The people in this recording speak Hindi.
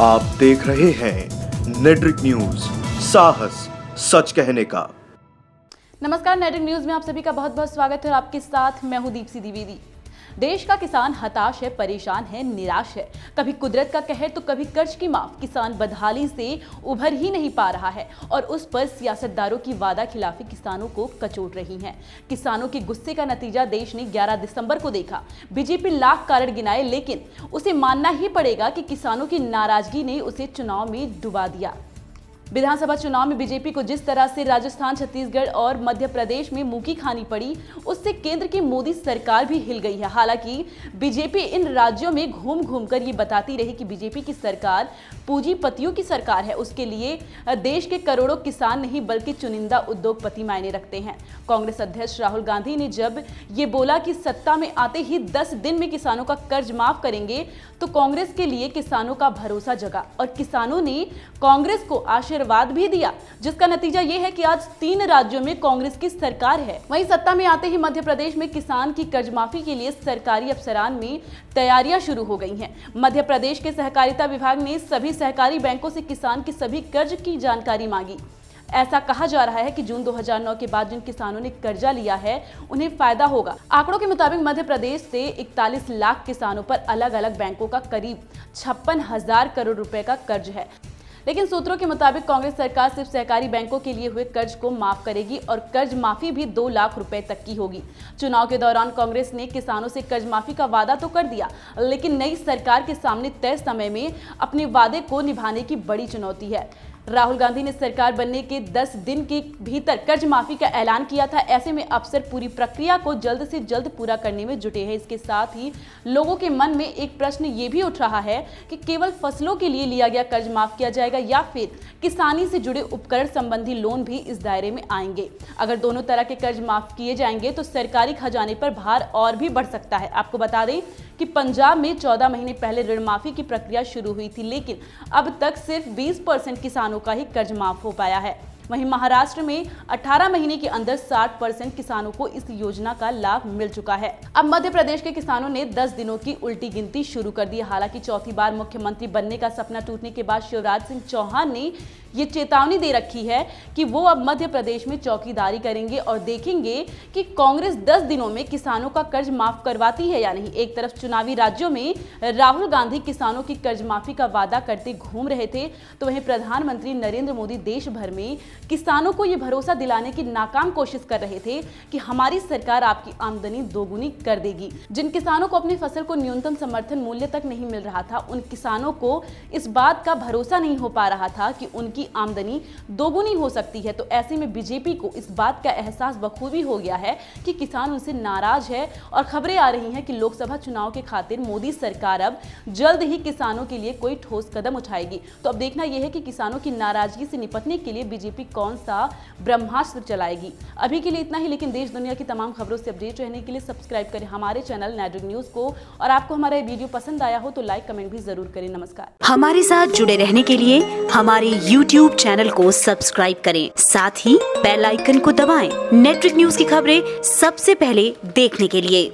आप देख रहे हैं नेट्रिक न्यूज, साहस सच कहने का। नमस्कार, नेट्रिक न्यूज में आप सभी का बहुत बहुत स्वागत है और आपके साथ मैं हूं दीप्ति द्विवेदी। देश का किसान हताश है, परेशान है, निराश है। कभी कुदरत का कहर तो कभी कर्ज की माफ। किसान बदहाली से उभर ही नहीं पा रहा है और उस पर सियासतदारों की वादा खिलाफी किसानों को कचोट रही है। किसानों के गुस्से का नतीजा देश ने 11 दिसंबर को देखा। बीजेपी लाख कारण गिनाए, लेकिन उसे मानना ही पड़ेगा कि किसानों की नाराजगी ने उसे चुनाव में डुबा दिया। विधानसभा चुनाव में बीजेपी को जिस तरह से राजस्थान, छत्तीसगढ़ और मध्य प्रदेश में मुंह की खानी पड़ी, उससे केंद्र की मोदी सरकार भी हिल गई है। हालांकि बीजेपी इन राज्यों में घूम घूम कर ये बताती रही कि बीजेपी की सरकार पूंजीपतियों की सरकार है। उसके लिए देश के करोड़ों किसान नहीं बल्कि चुनिंदा उद्योगपति मायने रखते हैं। कांग्रेस अध्यक्ष राहुल गांधी ने जब ये बोला कि सत्ता में आते ही 10 दिन में किसानों का कर्ज माफ करेंगे, तो कांग्रेस के लिए किसानों का भरोसा जगा और किसानों ने कांग्रेस को आशीर्वाद भी दिया, जिसका नतीजा ये है कि आज 3 राज्यों में कांग्रेस की सरकार है। वहीं सत्ता में आते ही मध्य प्रदेश में किसान की कर्ज माफी के लिए सरकारी अफसरान में तैयारियां शुरू हो गई हैं। मध्य प्रदेश के सहकारिता विभाग ने सभी सहकारी बैंकों से किसान की सभी कर्ज की जानकारी मांगी। ऐसा कहा जा रहा है कि जून 2009 के बाद जिन किसानों ने कर्जा लिया है उन्हें फायदा होगा। आंकड़ों के मुताबिक मध्य प्रदेश से 41 लाख किसानों पर अलग अलग बैंकों का करीब 56,000 करोड़ रुपए का कर्ज है। लेकिन सूत्रों के मुताबिक कांग्रेस सरकार सिर्फ सहकारी बैंकों के लिए हुए कर्ज को माफ करेगी और कर्ज माफी भी 2 लाख रुपए तक की होगी। चुनाव के दौरान कांग्रेस ने किसानों से कर्ज माफी का वादा तो कर दिया, लेकिन नई सरकार के सामने तय समय में अपने वादे को निभाने की बड़ी चुनौती है। राहुल गांधी ने सरकार बनने के 10 दिन के भीतर कर्ज माफी का ऐलान किया था। ऐसे में अफसर पूरी प्रक्रिया को जल्द से जल्द पूरा करने में जुटे हैं। इसके साथ ही लोगों के मन में एक प्रश्न ये भी उठ रहा है कि केवल फसलों के लिए लिया गया कर्ज माफ किया जाएगा या फिर किसानी से जुड़े उपकरण संबंधी लोन भी इस दायरे में आएंगे। अगर दोनों तरह के कर्ज माफ किए जाएंगे तो सरकारी खजाने पर भार और भी बढ़ सकता है। आपको बता दें कि पंजाब में 14 महीने पहले ऋण माफी की प्रक्रिया शुरू हुई थी, लेकिन अब तक सिर्फ 20% किसानों का ही कर्ज माफ हो पाया है। वहीं महाराष्ट्र में 18 महीने के अंदर 60% किसानों को इस योजना का लाभ मिल चुका है। अब मध्य प्रदेश के किसानों ने 10 दिनों की उल्टी गिनती शुरू कर दी। हालांकि चौथी बार मुख्यमंत्री बनने का सपना टूटने के बाद शिवराज सिंह चौहान ने ये चेतावनी दे रखी है कि वो अब मध्य प्रदेश में चौकीदारी करेंगे और देखेंगे कि कांग्रेस 10 दिनों में किसानों का कर्ज माफ करवाती है या नहीं। एक तरफ चुनावी राज्यों में राहुल गांधी किसानों की कर्ज माफी का वादा करते घूम रहे थे, तो वहीं प्रधानमंत्री नरेंद्र मोदी देश भर में किसानों को ये भरोसा दिलाने की नाकाम कोशिश कर रहे थे कि हमारी सरकार आपकी आमदनी दोगुनी कर देगी। जिन किसानों को अपनी फसल को न्यूनतम समर्थन मूल्य तक नहीं मिल रहा था, उन किसानों को इस बात का भरोसा नहीं हो पा रहा था कि उनकी आमदनी दोगुनी हो सकती है। तो ऐसे में बीजेपी को इस बात का एहसास बखूबी हो गया है कि किसान उनसे नाराज है और खबरें आ रही हैं कि लोकसभा चुनाव के खातिर मोदी सरकार अब जल्द ही किसानों के लिए कोई ठोस कदम उठाएगी। तो अब देखना यह है कि किसानों की नाराजगी से निपटने के लिए बीजेपी कौन सा ब्रह्मास्त्र चलाएगी। अभी के लिए इतना ही, लेकिन देश दुनिया की तमाम खबरों से अपडेट रहने के लिए सब्सक्राइब करें हमारे चैनल नेट्रिक न्यूज को। और आपको हमारा ये वीडियो पसंद आया हो तो लाइक कमेंट भी जरूर करें। नमस्कार। हमारे साथ जुड़े रहने के लिए हमारे YouTube चैनल को सब्सक्राइब करें, साथ ही बेल आइकन को दबाएं। नेट्रिक न्यूज की खबरें सबसे पहले देखने के लिए।